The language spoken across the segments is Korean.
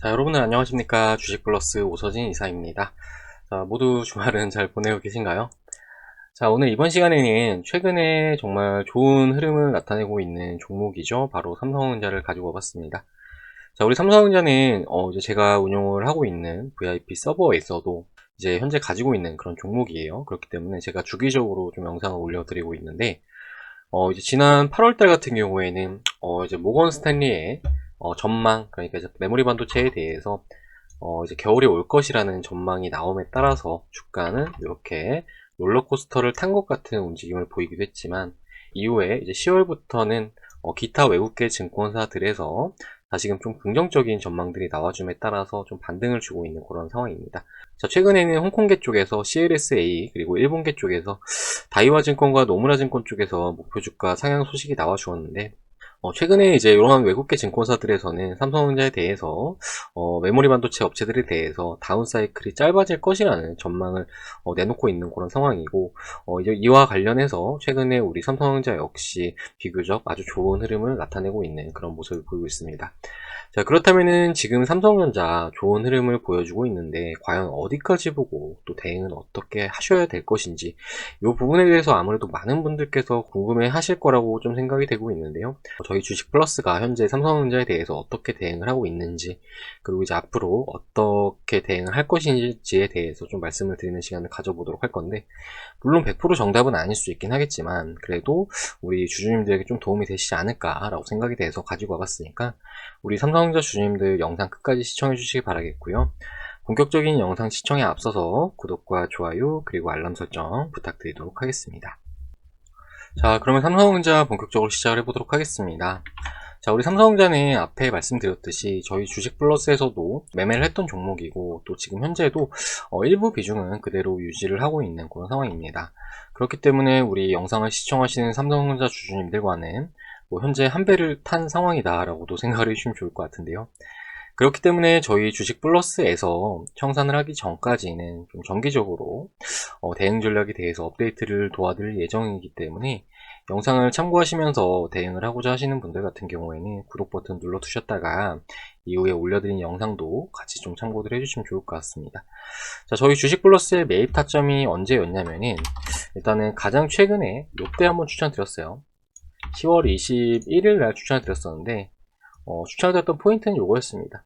자, 여러분들 안녕하십니까. 주식플러스 오서진 이사입니다. 자, 모두 주말은 잘 보내고 계신가요? 자, 오늘 이번 시간에는 최근에 정말 좋은 흐름을 나타내고 있는 종목이죠. 바로 삼성전자를 가지고 와봤습니다. 자, 우리 삼성전자는 이제 제가 운용을 하고 있는 VIP 서버에서도 이제 현재 가지고 있는 그런 종목이에요. 그렇기 때문에 제가 주기적으로 좀 영상을 올려드리고 있는데, 이제 지난 8월달 같은 경우에는 이제 모건 스탠리의 전망, 그러니까 이제 메모리 반도체에 대해서 이제 겨울이 올 것이라는 전망이 나옴에 따라서 주가는 이렇게 롤러코스터를 탄 것 같은 움직임을 보이기도 했지만, 이후에 이제 10월부터는 기타 외국계 증권사들에서 다시금 좀 긍정적인 전망들이 나와줌에 따라서 좀 반등을 주고 있는 그런 상황입니다. 자, 최근에는 홍콩계 쪽에서 CLSA, 그리고 일본계 쪽에서 다이와증권과 노무라증권 쪽에서 목표 주가 상향 소식이 나와 주었는데, 최근에 이제 이러한 외국계 증권사들에서는 삼성전자에 대해서 메모리 반도체 업체들에 대해서 다운 사이클이 짧아질 것이라는 전망을 내놓고 있는 그런 상황이고, 이제 이와 관련해서 최근에 우리 삼성전자 역시 비교적 아주 좋은 흐름을 나타내고 있는 그런 모습을 보이고 있습니다. 자, 그렇다면은 지금 삼성전자 좋은 흐름을 보여주고 있는데 과연 어디까지 보고 또 대응은 어떻게 하셔야 될 것인지, 이 부분에 대해서 아무래도 많은 분들께서 궁금해 하실 거라고 좀 생각이 되고 있는데요. 저희 주식 플러스가 현재 삼성전자에 대해서 어떻게 대응을 하고 있는지, 그리고 이제 앞으로 어떻게 대응을 할 것인지에 대해서 좀 말씀을 드리는 시간을 가져보도록 할 건데, 물론 100% 정답은 아닐 수 있긴 하겠지만 그래도 우리 주주님들에게 좀 도움이 되시지 않을까라고 생각이 돼서 가지고 와봤으니까, 우리 삼성전자 주주님들 영상 끝까지 시청해 주시기 바라겠고요. 본격적인 영상 시청에 앞서서 구독과 좋아요 그리고 알람 설정 부탁드리도록 하겠습니다. 자, 그러면 삼성전자 본격적으로 시작을 해보도록 하겠습니다. 자, 우리 삼성전자는 앞에 말씀드렸듯이 저희 주식 플러스에서도 매매를 했던 종목이고, 또 지금 현재도 일부 비중은 그대로 유지를 하고 있는 그런 상황입니다. 그렇기 때문에 우리 영상을 시청하시는 삼성전자 주주님들과는 뭐 현재 한 배를 탄 상황이다 라고도 생각을 해주시면 좋을 것 같은데요. 그렇기 때문에 저희 주식 플러스에서 청산을 하기 전까지는 좀 정기적으로 대응 전략에 대해서 업데이트를 도와드릴 예정이기 때문에, 영상을 참고하시면서 대응을 하고자 하시는 분들 같은 경우에는 구독 버튼 눌러 두셨다가 이후에 올려드린 영상도 같이 좀 참고를 해주시면 좋을 것 같습니다. 자, 저희 주식 플러스의 매입 타점이 언제였냐면은, 일단은 가장 최근에 요때 한번 추천드렸어요. 10월 21일 날 추천을 드렸었는데, 추천을 드렸던 포인트는 요거였습니다.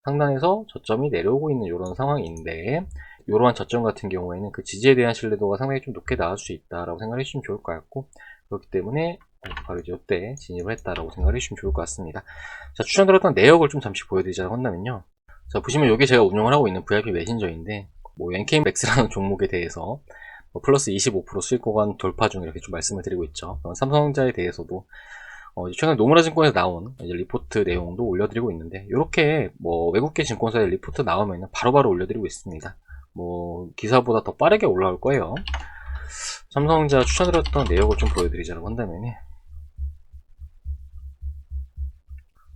상단에서 저점이 내려오고 있는 이런 상황인데, 이러한 저점 같은 경우에는 그 지지에 대한 신뢰도가 상당히 좀 높게 나올 수 있다라고 생각해 주시면 좋을 것 같고, 그렇기 때문에 바로 이제 이때 진입을 했다라고 생각해 주시면 좋을 것 같습니다. 자, 추천드렸던 내역을 좀 잠시 보여드리자고 한다면요. 자, 보시면 여기 제가 운영을 하고 있는 VIP 메신저인데, 뭐 NK맥스라는 종목에 대해서 플러스 25% 수익 구간 돌파 중 이렇게 좀 말씀을 드리고 있죠. 삼성전자에 대해서도 최근 노무라 증권에서 나온 이제 리포트 내용도 올려드리고 있는데, 이렇게 뭐 외국계 증권사의 리포트 나오면 바로바로 올려드리고 있습니다. 뭐 기사보다 더 빠르게 올라올 거예요. 삼성전자 추천드렸던 내역을 좀 보여드리자고 한다면,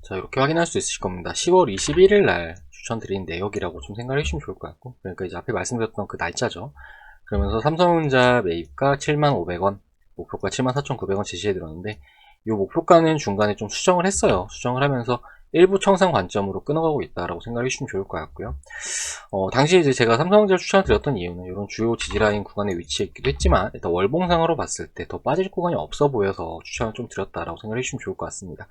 자, 이렇게 확인할 수 있으실 겁니다. 10월 21일 날 추천드린 내역이라고 좀 생각을 해주시면 좋을 것 같고, 그러니까 이제 앞에 말씀드렸던 그 날짜죠. 그러면서 삼성전자 매입가 75,500원, 목표가 74,900원 제시해드렸는데, 이 목표가는 중간에 좀 수정을 했어요. 수정을 하면서 일부 청산 관점으로 끊어가고 있다라고 생각해 주시면 좋을 것 같고요. 당시 이제 제가 삼성전자를 추천드렸던 이유는 이런 주요 지지라인 구간에 위치해 있기도 했지만, 일단 월봉상으로 봤을 때 더 빠질 구간이 없어 보여서 추천을 좀 드렸다라고 생각해 주시면 좋을 것 같습니다.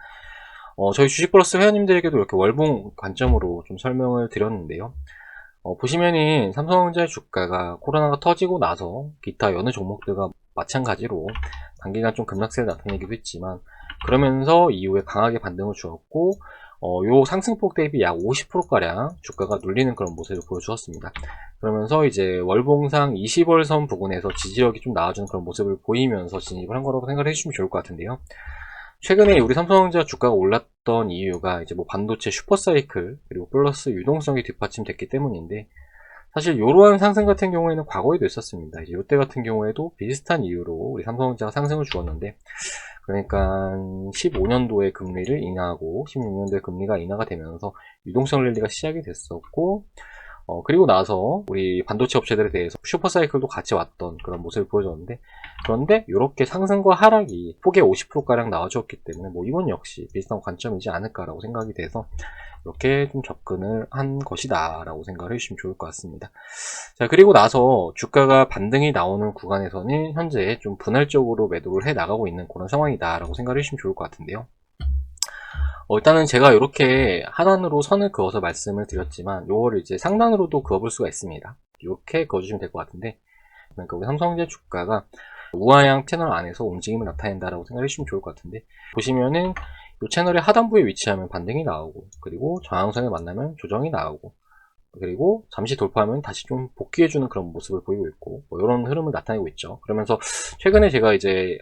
저희 주식플러스 회원님들에게도 이렇게 월봉 관점으로 좀 설명을 드렸는데요. 보시면은 삼성전자 주가가 코로나가 터지고 나서 기타 여느 종목들과 마찬가지로 단기간 좀 급락세를 나타내기도 했지만, 그러면서 이후에 강하게 반등을 주었고, 요 상승폭 대비 약 50%가량 주가가 눌리는 그런 모습을 보여주었습니다. 그러면서 이제 월봉상 20월선 부근에서 지지력이 좀 나아지는 그런 모습을 보이면서 진입을 한 거라고 생각을 해주시면 좋을 것 같은데요. 최근에 우리 삼성전자 주가가 올랐던 이유가 이제 뭐 반도체 슈퍼사이클, 그리고 플러스 유동성이 뒷받침됐기 때문인데, 사실 이러한 상승 같은 경우에는 과거에도 있었습니다. 이제 이때 같은 경우에도 비슷한 이유로 우리 삼성전자가 상승을 주었는데, 그러니까 15년도에 금리를 인하하고 16년도에 금리가 인하가 되면서 유동성 랠리가 시작이 됐었고, 그리고 나서 우리 반도체 업체들에 대해서 슈퍼사이클도 같이 왔던 그런 모습을 보여줬는데, 그런데 이렇게 상승과 하락이 폭의 50%가량 나와주었기 때문에 뭐 이건 역시 비슷한 관점이지 않을까라고 생각이 돼서 이렇게 좀 접근을 한 것이다 라고 생각을 해주시면 좋을 것 같습니다. 자, 그리고 나서 주가가 반등이 나오는 구간에서는 현재 좀 분할적으로 매도를 해 나가고 있는 그런 상황이다 라고 생각을 해주시면 좋을 것 같은데요. 일단은 제가 이렇게 하단으로 선을 그어서 말씀을 드렸지만 요거를 이제 상단으로도 그어볼 수가 있습니다. 이렇게 그어주시면 될 것 같은데, 그러니까 우리 삼성전자 주가가 우하향 채널 안에서 움직임을 나타낸다라고 생각해 주시면 좋을 것 같은데, 보시면은 이 채널의 하단부에 위치하면 반등이 나오고, 그리고 저항선을 만나면 조정이 나오고, 그리고 잠시 돌파하면 다시 좀 복귀해주는 그런 모습을 보이고 있고, 뭐 이런 흐름을 나타내고 있죠. 그러면서 최근에 제가 이제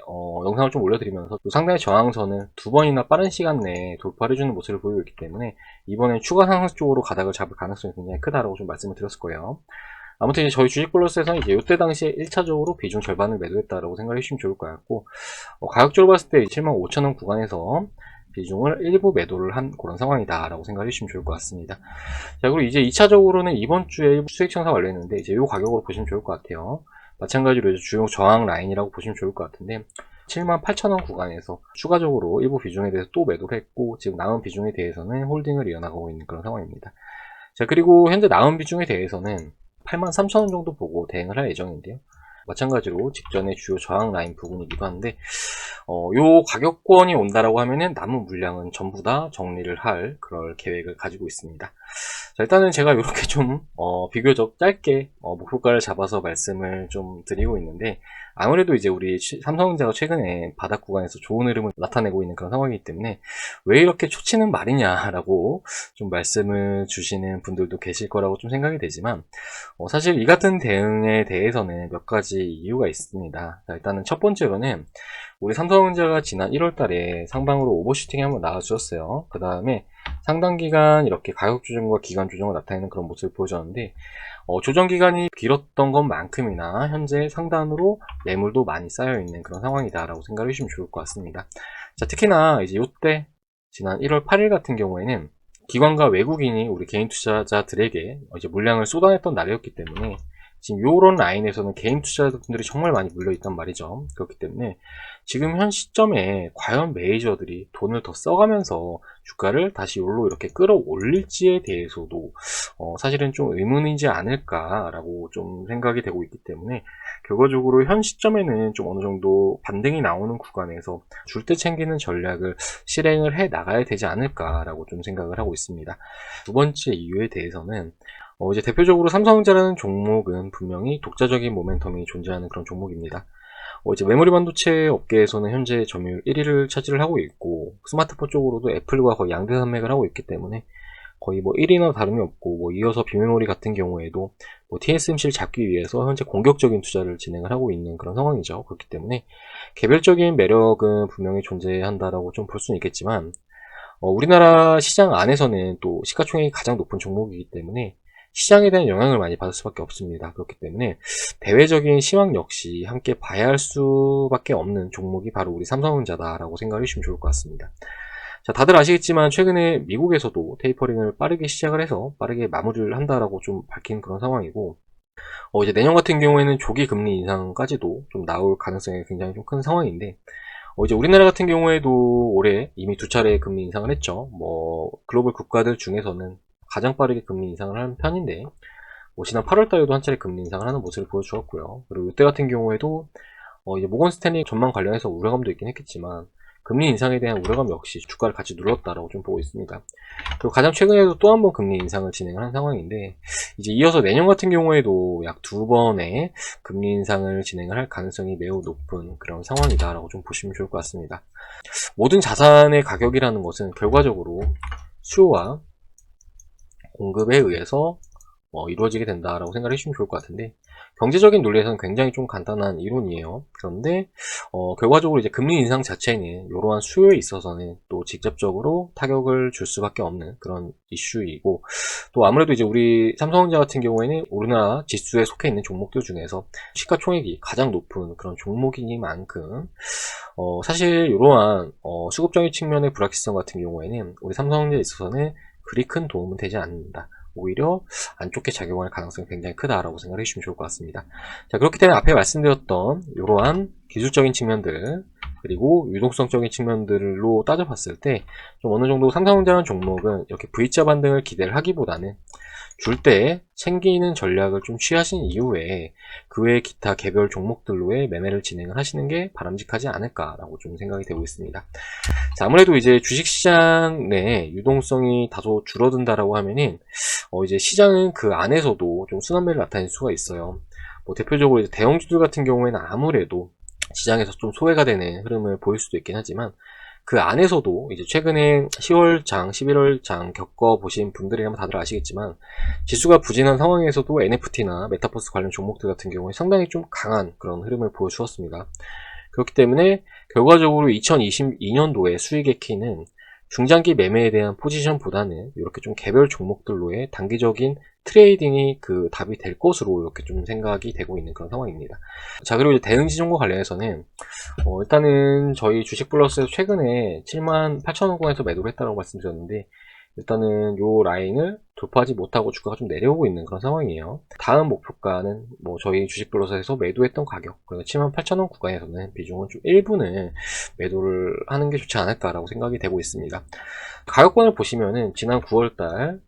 영상을 좀 올려드리면서 상당히 저항선을 두 번이나 빠른 시간 내에 돌파를 해주는 모습을 보이고 있기 때문에 이번에 추가 상승 쪽으로 가닥을 잡을 가능성이 굉장히 크다라고 좀 말씀을 드렸을 거예요. 아무튼 이제 저희 주식플러스에서는 이제 이때 당시에 1차적으로 비중 절반을 매도했다라고 생각해 주시면 좋을 것 같고, 가격적으로 봤을 때 75,000원 구간에서 비중을 일부 매도를 한 그런 상황이다 라고 생각해 주시면 좋을 것 같습니다. 자, 그리고 이제 2차적으로는 이번 주에 수익 청산 완료했는데 이제 이 가격으로 보시면 좋을 것 같아요. 마찬가지로 이제 주요 저항 라인이라고 보시면 좋을 것 같은데, 78,000원 구간에서 추가적으로 일부 비중에 대해서 또 매도를 했고, 지금 남은 비중에 대해서는 홀딩을 이어나가고 있는 그런 상황입니다. 자, 그리고 현재 남은 비중에 대해서는 83,000원 정도 보고 대응을 할 예정인데요. 마찬가지로 직전의 주요 저항 라인 부분이기도 한데, 요 가격권이 온다라고 하면은 남은 물량은 전부 다 정리를 할 그럴 계획을 가지고 있습니다. 자, 일단은 제가 이렇게 좀 비교적 짧게 목표가를 잡아서 말씀을 좀 드리고 있는데, 아무래도 이제 우리 삼성전자가 최근에 바닥 구간에서 좋은 흐름을 나타내고 있는 그런 상황이기 때문에 왜 이렇게 초치는 말이냐라고 좀 말씀을 주시는 분들도 계실 거라고 좀 생각이 되지만, 사실 이 같은 대응에 대해서는 몇 가지 이유가 있습니다. 자, 일단은 첫 번째로는 우리 삼성전자가 지난 1월 달에 상방으로 오버슈팅이 한번 나와주었어요. 그 다음에 상당 기간 이렇게 가격 조정과 기간 조정을 나타내는 그런 모습을 보여줬는데, 조정 기간이 길었던 것만큼이나 현재 상단으로 매물도 많이 쌓여있는 그런 상황이다라고 생각해 주시면 좋을 것 같습니다. 자, 특히나 이제 이때 지난 1월 8일 같은 경우에는 기관과 외국인이 우리 개인 투자자들에게 이제 물량을 쏟아냈던 날이었기 때문에 지금 요런 라인에서는 개인 투자자분들이 정말 많이 물려있단 말이죠. 그렇기 때문에 지금 현 시점에 과연 메이저들이 돈을 더 써가면서 주가를 다시 요로 이렇게 끌어올릴지에 대해서도 사실은 좀 의문이지 않을까라고 좀 생각이 되고 있기 때문에, 결과적으로 현 시점에는 좀 어느 정도 반등이 나오는 구간에서 줄 때 챙기는 전략을 실행을 해 나가야 되지 않을까라고 좀 생각을 하고 있습니다. 두 번째 이유에 대해서는 이제 대표적으로 삼성전자라는 종목은 분명히 독자적인 모멘텀이 존재하는 그런 종목입니다. 이제 메모리 반도체 업계에서는 현재 점유율 1위를 차지를 하고 있고, 스마트폰 쪽으로도 애플과 거의 양대 산맥을 하고 있기 때문에 거의 뭐 1위나 다름이 없고, 뭐 이어서 비메모리 같은 경우에도 뭐 TSMC를 잡기 위해서 현재 공격적인 투자를 진행을 하고 있는 그런 상황이죠. 그렇기 때문에 개별적인 매력은 분명히 존재한다라고 좀 볼 수는 있겠지만, 우리나라 시장 안에서는 또 시가총액이 가장 높은 종목이기 때문에 시장에 대한 영향을 많이 받을 수밖에 없습니다. 그렇기 때문에 대외적인 시황 역시 함께 봐야 할 수밖에 없는 종목이 바로 우리 삼성전자다라고 생각을 해주시면 좋을 것 같습니다. 자, 다들 아시겠지만 최근에 미국에서도 테이퍼링을 빠르게 시작을 해서 빠르게 마무리를 한다라고 좀 밝힌 그런 상황이고, 이제 내년 같은 경우에는 조기 금리 인상까지도 좀 나올 가능성이 굉장히 좀 큰 상황인데, 이제 우리나라 같은 경우에도 올해 이미 두 차례 금리 인상을 했죠. 뭐 글로벌 국가들 중에서는 가장 빠르게 금리 인상을 하는 편인데, 뭐 지난 8월 달에도 한 차례 금리 인상을 하는 모습을 보여주었고요. 그리고 이때 같은 경우에도 이제 모건 스탠리 전망 관련해서 우려감도 있긴 했겠지만, 금리 인상에 대한 우려감 역시 주가를 같이 눌렀다라고 좀 보고 있습니다. 그리고 가장 최근에도 또 한 번 금리 인상을 진행을 한 상황인데, 이제 이어서 내년 같은 경우에도 약 두 번의 금리 인상을 진행을 할 가능성이 매우 높은 그런 상황이다라고 좀 보시면 좋을 것 같습니다. 모든 자산의 가격이라는 것은 결과적으로 수요와 공급에 의해서 이루어지게 된다라고 생각을 해주시면 좋을 것 같은데, 경제적인 논리에서는 굉장히 좀 간단한 이론이에요. 그런데 결과적으로 이제 금리 인상 자체는 이러한 수요에 있어서는 또 직접적으로 타격을 줄 수밖에 없는 그런 이슈이고, 또 아무래도 이제 우리 삼성전자 같은 경우에는 우리나라 지수에 속해 있는 종목들 중에서 시가총액이 가장 높은 그런 종목이니만큼 사실 이러한 수급적인 측면의 불확실성 같은 경우에는 우리 삼성전자에 있어서는 그리 큰 도움은 되지 않는다. 오히려 안 좋게 작용할 가능성이 굉장히 크다라고 생각을 해주시면 좋을 것 같습니다. 자, 그렇기 때문에 앞에 말씀드렸던 이러한 기술적인 측면들 그리고 유동성적인 측면들로 따져봤을 때 좀 어느 정도 삼성전자라는 종목은 이렇게 V자 반등을 기대를 하기보다는 줄 때 챙기는 전략을 좀 취하신 이후에 그 외의 기타 개별 종목들로의 매매를 진행을 하시는 게 바람직하지 않을까라고 좀 생각이 되고 있습니다. 자, 아무래도 이제 주식시장 내 유동성이 다소 줄어든다라고 하면은 이제 시장은 그 안에서도 좀 순환매를 나타낼 수가 있어요. 뭐 대표적으로 이제 대형주들 같은 경우에는 아무래도 시장에서 좀 소외가 되는 흐름을 보일 수도 있긴 하지만 그 안에서도 이제 최근에 10월장, 11월장 겪어보신 분들이라면 다들 아시겠지만 지수가 부진한 상황에서도 NFT나 메타버스 관련 종목들 같은 경우에 상당히 좀 강한 그런 흐름을 보여주었습니다. 그렇기 때문에 결과적으로 2022년도에 수익의 키는 중장기 매매에 대한 포지션보다는 이렇게 좀 개별 종목들로의 단기적인 트레이딩이 그 답이 될 것으로 이렇게 좀 생각이 되고 있는 그런 상황입니다. 자, 그리고 이제 대응지종과 관련해서는 일단은 저희 주식플러스 최근에 78,000원권에서 매도를 했다고 말씀드렸는데 일단은 요 라인을 돌파하지 못하고 주가가 좀 내려오고 있는 그런 상황이에요. 다음 목표가는 뭐 저희 주식플러스에서 매도했던 가격, 그러니까 78,000원 구간에서는 비중은 좀 일부는 매도를 하는 게 좋지 않을까라고 생각이 되고 있습니다. 가격권을 보시면은 지난 9월달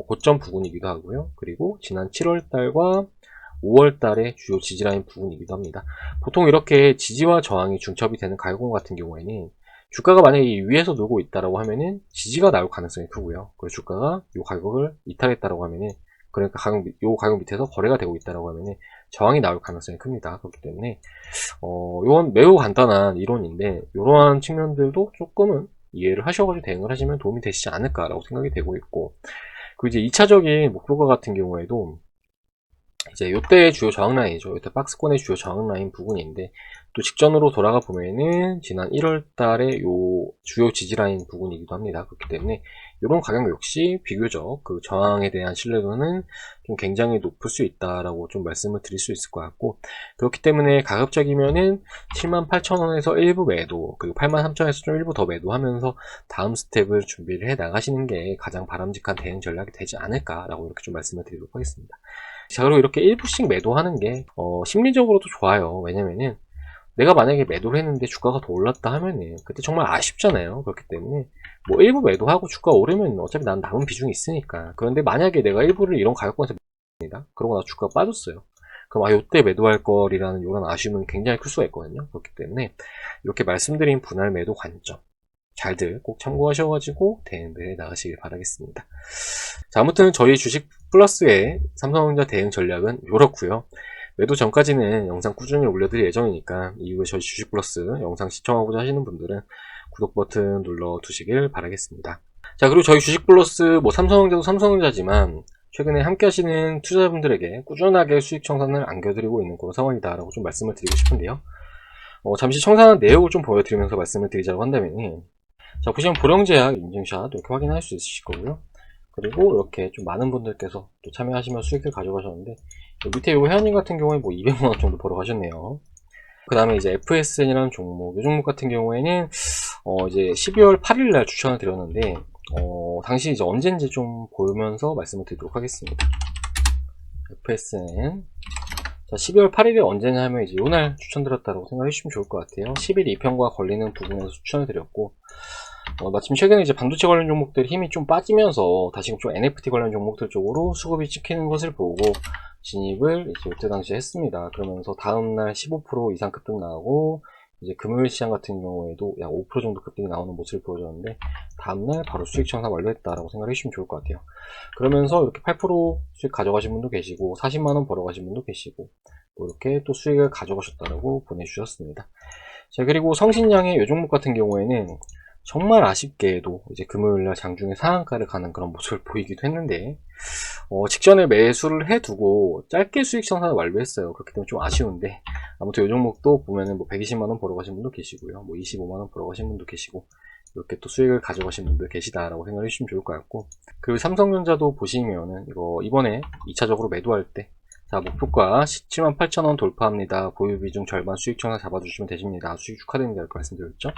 고점 부근이기도 하고요. 그리고 지난 7월달과 5월달의 주요 지지라인 부근이기도 합니다. 보통 이렇게 지지와 저항이 중첩이 되는 가격권 같은 경우에는 주가가 만약에 이 위에서 놀고 있다라고 하면은 지지가 나올 가능성이 크고요. 그리고 주가가 이 가격을 이탈했다라고 하면은 그러니까 요 가격 밑에서 거래가 되고 있다라고 하면은 저항이 나올 가능성이 큽니다. 그렇기 때문에 이건 매우 간단한 이론인데 이러한 측면들도 조금은 이해를 하셔가지고 대응을 하시면 도움이 되시지 않을까라고 생각이 되고 있고 그리고 이제 2차적인 목표가 같은 경우에도 이제 요때의 주요 저항 라인이죠. 요때 박스권의 주요 저항 라인 부분인데 또 직전으로 돌아가 보면은 지난 1월 달에 요 주요 지지 라인 부분이기도 합니다. 그렇기 때문에 이런 가격 역시 비교적 그 저항에 대한 신뢰도는 좀 굉장히 높을 수 있다라고 좀 말씀을 드릴 수 있을 것 같고 그렇기 때문에 가급적이면은 78,000원에서 일부 매도 그리고 83,000원에서 좀 일부 더 매도하면서 다음 스텝을 준비를 해 나가시는 게 가장 바람직한 대응 전략이 되지 않을까라고 이렇게 좀 말씀을 드리도록 하겠습니다. 자, 그리고 이렇게 일부씩 매도하는 게 심리적으로도 좋아요. 왜냐면은 내가 만약에 매도를 했는데 주가가 더 올랐다 하면은 그때 정말 아쉽잖아요. 그렇기 때문에 뭐 일부 매도하고 주가 오르면 어차피 난 남은 비중이 있으니까. 그런데 만약에 내가 일부를 이런 가격권에서 매도합니다. 그러고 나 주가가 빠졌어요. 그럼 요때 매도할 거리라는 이런 아쉬움은 굉장히 클 수가 있거든요. 그렇기 때문에 이렇게 말씀드린 분할 매도 관점 잘들 꼭 참고하셔가지고 대응을 해 나가시길 바라겠습니다. 자, 아무튼 저희 주식 플러스의 삼성전자 대응 전략은 이렇고요. 매도 전까지는 영상 꾸준히 올려드릴 예정이니까 이후에 저희 주식 플러스 영상 시청하고자 하시는 분들은 구독 버튼 눌러 두시길 바라겠습니다. 자, 그리고 저희 주식 플러스 뭐 삼성전자도 삼성전자지만 최근에 함께 하시는 투자자분들에게 꾸준하게 수익 청산을 안겨드리고 있는 그런 상황이다라고 좀 말씀을 드리고 싶은데요. 잠시 청산한 내역을 좀 보여드리면서 말씀을 드리자고 한다면 자, 보시면 보령제약 인증샷 이렇게 확인할 수 있으실 거고요. 그리고 이렇게 좀 많은 분들께서 또 참여하시면 수익을 가져가셨는데 밑에 요 회원님 같은 경우에 뭐 200만원 정도 벌어가셨네요. 그 다음에 이제 FSN이라는 종목, 이 종목 같은 경우에는 이제 12월 8일날 추천을 드렸는데 당시 이제 언제인지 좀 보면서 말씀을 드리도록 하겠습니다. FSN 자, 12월 8일이 언제냐 하면 이제 요날 추천드렸다고 생각해 주시면 좋을 것 같아요. 10일 2편과 걸리는 부분에서 추천을 드렸고 마침 최근에 이제 반도체 관련 종목들 힘이 좀 빠지면서 다시 좀 NFT 관련 종목들 쪽으로 수급이 찍히는 것을 보고 진입을 이제 이때 당시에 했습니다. 그러면서 다음날 15% 이상 급등 나오고 이제 금요일 시장 같은 경우에도 약 5% 정도 급등이 나오는 모습을 보여줬는데 다음날 바로 수익 청산 완료했다라고 생각해 주시면 좋을 것 같아요. 그러면서 이렇게 8% 수익 가져가신 분도 계시고 40만원 벌어가신 분도 계시고 또 이렇게 또 수익을 가져가셨다라고 보내주셨습니다. 자, 그리고 성신양의 요 종목 같은 경우에는 정말 아쉽게도 이제 금요일날 장중에 상한가를 가는 그런 모습을 보이기도 했는데 직전에 매수를 해두고 짧게 수익 청산을 완료했어요. 그렇기 때문에 좀 아쉬운데 아무튼 이 종목도 보면은 뭐 120만원 벌어가신 분도 계시고요, 뭐 25만원 벌어가신 분도 계시고 이렇게 또 수익을 가져가신 분들 계시다라고 생각해 주시면 좋을 것 같고 그리고 삼성전자도 보시면은 이거 이번에 2차적으로 매도할 때 자, 목표가 178,000원 돌파합니다. 보유 비중 절반 수익 청산 잡아주시면 되십니다. 수익 축하드립니다. 이렇게 말씀드렸죠.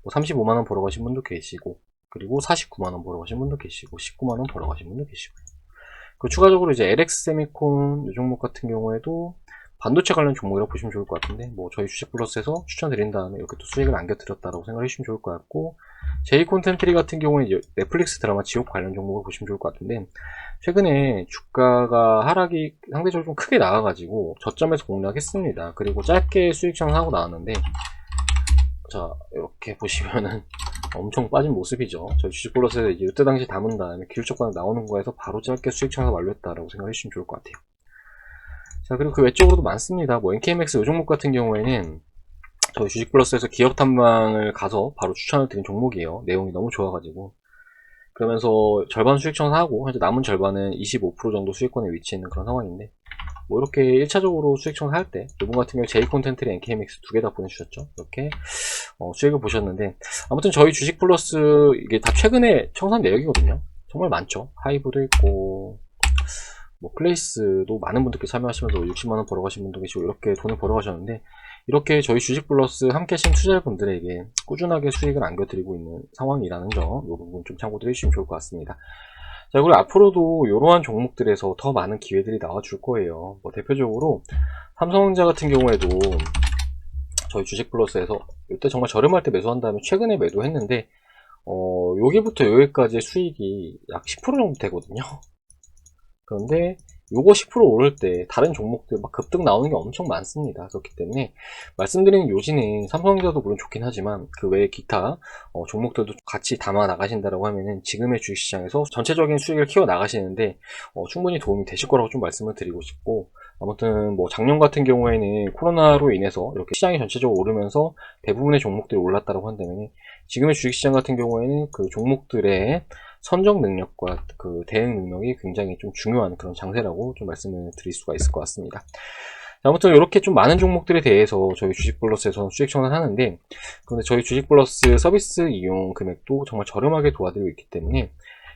35만원 벌어가신 분도 계시고 그리고 49만원 벌어가신 분도 계시고 19만원 벌어가신 분도 계시고요. 그 추가적으로 이제 LX 세미콘 이 종목 같은 경우에도 반도체 관련 종목이라고 보시면 좋을 것 같은데, 뭐 저희 주식 플러스에서 추천드린 다음에 이렇게 또 수익을 안겨드렸다라고 생각해 주시면 좋을 것 같고, 제이 콘텐트리 같은 경우에 넷플릭스 드라마 지옥 관련 종목을 보시면 좋을 것 같은데, 최근에 주가가 하락이 상대적으로 좀 크게 나와가지고 저점에서 공략했습니다. 그리고 짧게 수익 창하고 나왔는데, 자 이렇게 보시면은 엄청 빠진 모습이죠. 저희 주식 플러스에서 이제 이때 당시 담은 다음에 기술적 반응 나오는 거에서 바로 짧게 수익 창을 완료했다라고 생각해 주시면 좋을 것 같아요. 자, 그리고 그 외적으로도 많습니다. 뭐 NKMX 이 종목 같은 경우에는 저희 주식 플러스에서 기업 탐방을 가서 바로 추천을 드린 종목이에요. 내용이 너무 좋아가지고. 그러면서 절반 수익 청산하고 현재 남은 절반은 25% 정도 수익권에 위치해 있는 그런 상황인데, 뭐 이렇게 1차적으로 수익 청산할 때 이번 같은 경우 제이 콘텐트리 NKMX 두 개 다 보내주셨죠. 이렇게 수익을 보셨는데, 아무튼 저희 주식 플러스 이게 다 최근에 청산 내역이거든요. 정말 많죠. 하이브도 있고 뭐 플레이스도 많은 분들께 참여하시면서 60만원 벌어가신 분도 계시고 이렇게 돈을 벌어가셨는데, 이렇게 저희 주식 플러스 함께 하신 투자자분들에게 꾸준하게 수익을 안겨드리고 있는 상황이라는 점, 이 부분 좀 참고들 해주시면 좋을 것 같습니다. 자, 그리고 앞으로도 이러한 종목들에서 더 많은 기회들이 나와줄 거예요. 뭐 대표적으로 삼성전자 같은 경우에도 저희 주식 플러스에서 이때 정말 저렴할 때 매수한 다음에 최근에 매도했는데, 여기부터 여기까지의 수익이 약 10% 정도 되거든요. 그런데 요거 10% 오를 때 다른 종목들 막 급등 나오는 게 엄청 많습니다. 그렇기 때문에 말씀드리는 요지는 삼성전자도 물론 좋긴 하지만 그 외에 기타 종목들도 같이 담아 나가신다라고 하면은 지금의 주식시장에서 전체적인 수익을 키워 나가시는데 충분히 도움이 되실 거라고 좀 말씀을 드리고 싶고, 아무튼 뭐 작년 같은 경우에는 코로나로 인해서 이렇게 시장이 전체적으로 오르면서 대부분의 종목들이 올랐다고 한다면, 지금의 주식시장 같은 경우에는 그 종목들의 선정 능력과 그 대응 능력이 굉장히 좀 중요한 그런 장세라고 좀 말씀을 드릴 수가 있을 것 같습니다. 아무튼 이렇게 좀 많은 종목들에 대해서 저희 주식 플러스에서 수익 청산하는데, 그런데 저희 주식 플러스 서비스 이용 금액도 정말 저렴하게 도와드리고 있기 때문에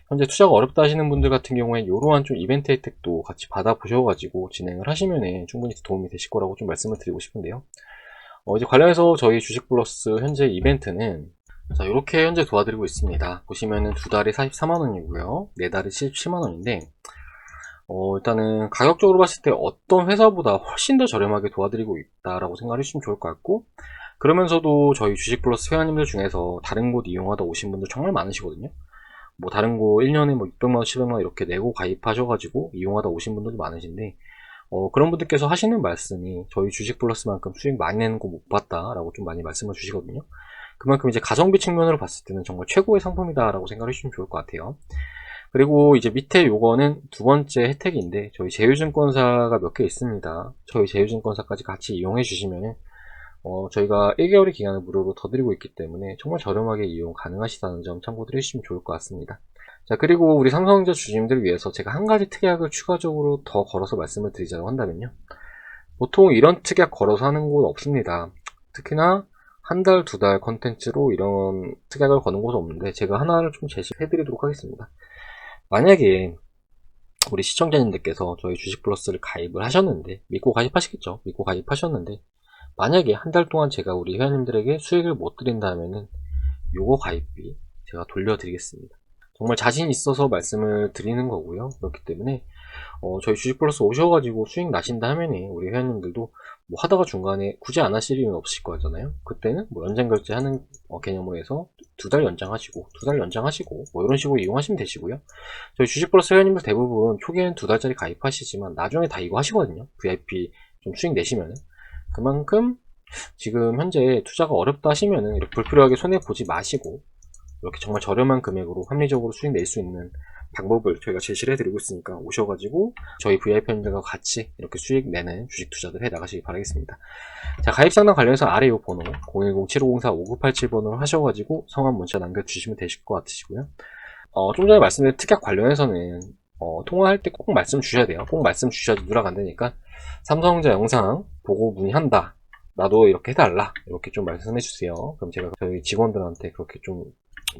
현재 투자가 어렵다 하시는 분들 같은 경우에 이러한 좀 이벤트 혜택도 같이 받아보셔가지고 진행을 하시면 충분히 도움이 되실 거라고 좀 말씀을 드리고 싶은데요. 이제 관련해서 저희 주식 플러스 현재 이벤트는, 자, 이렇게 현재 도와드리고 있습니다. 보시면은 두 달에 44만원이고요. 네 달에 77만원인데, 일단은 가격적으로 봤을 때 어떤 회사보다 훨씬 더 저렴하게 도와드리고 있다라고 생각을 해주시면 좋을 것 같고, 그러면서도 저희 주식 플러스 회원님들 중에서 다른 곳 이용하다 오신 분들 정말 많으시거든요. 뭐 다른 곳 1년에 뭐 600만원, 700만원 이렇게 내고 가입하셔가지고 이용하다 오신 분들도 많으신데, 그런 분들께서 하시는 말씀이 저희 주식 플러스만큼 수익 많이 내는 거 못 봤다라고 좀 많이 말씀을 주시거든요. 그만큼 이제 가성비 측면으로 봤을 때는 정말 최고의 상품이다라고 생각을 해주시면 좋을 것 같아요. 그리고 이제 밑에 요거는 두 번째 혜택인데, 저희 제휴증권사가 몇 개 있습니다. 저희 제휴증권사까지 같이 이용해 주시면 저희가 1개월의 기간을 무료로 더 드리고 있기 때문에 정말 저렴하게 이용 가능하시다는 점 참고들 해주시면 좋을 것 같습니다. 자, 그리고 우리 삼성전자 주주님들을 위해서 제가 한 가지 특약을 추가적으로 더 걸어서 말씀을 드리자고 한다면요, 보통 이런 특약 걸어서 하는 곳 없습니다. 특히나 한 달, 두 달 컨텐츠로 이런 특약을 거는 곳은 없는데, 제가 하나를 좀 제시해 드리도록 하겠습니다. 만약에 우리 시청자님들께서 저희 주식 플러스를 가입을 하셨는데, 믿고 가입하시겠죠? 믿고 가입하셨는데, 만약에 한 달 동안 제가 우리 회원님들에게 수익을 못 드린다 하면은 요거 가입비 제가 돌려드리겠습니다. 정말 자신 있어서 말씀을 드리는 거고요. 그렇기 때문에 저희 주식 플러스 오셔가지고 수익 나신다 하면은 우리 회원님들도 뭐 하다가 중간에 굳이 안 하실 이유는 없을 거잖아요. 그때는 뭐 연장 결제하는 개념으로 해서 두 달 연장하시고 두 달 연장하시고 뭐 이런 식으로 이용하시면 되시고요. 저희 주식 플러스 회원님들 대부분 초기에는 두 달짜리 가입하시지만 나중에 다 이거 하시거든요. VIP 좀 수익 내시면은. 그만큼 지금 현재 투자가 어렵다 하시면은 이렇게 불필요하게 손해보지 마시고, 이렇게 정말 저렴한 금액으로 합리적으로 수익 낼 수 있는 방법을 저희가 제시를 해드리고 있으니까 오셔가지고 저희 VIP분들과 같이 이렇게 수익 내는 주식 투자들 해 나가시기 바라겠습니다. 자, 가입 상담 관련해서 아래 이 번호 010-7504-5987번으로 하셔가지고 성함 문자 남겨주시면 되실 것 같으시고요. 좀 전에 말씀드린 특약 관련해서는 통화할 때 꼭 말씀 주셔야 돼요. 꼭 말씀 주셔야지 누락 안 되니까, 삼성전자 영상 보고 문의한다, 나도 이렇게 해달라, 이렇게 좀 말씀해 주세요. 그럼 제가 저희 직원들한테 그렇게 좀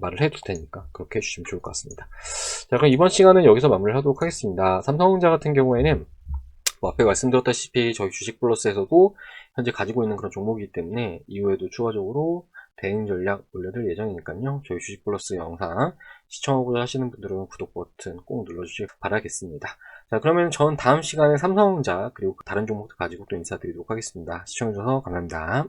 말을 해둘 테니까 그렇게 해주시면 좋을 것 같습니다. 자, 그럼 이번 시간은 여기서 마무리를 하도록 하겠습니다. 삼성전자 같은 경우에는 뭐 앞에 말씀드렸다시피 저희 주식 플러스에서도 현재 가지고 있는 그런 종목이기 때문에 이후에도 추가적으로 대응 전략 올려드릴 예정이니까요. 저희 주식 플러스 영상 시청하고자 하시는 분들은 구독 버튼 꼭 눌러주시기 바라겠습니다. 자, 그러면 전 다음 시간에 삼성전자 그리고 다른 종목도 가지고 또 인사드리도록 하겠습니다. 시청해주셔서 감사합니다.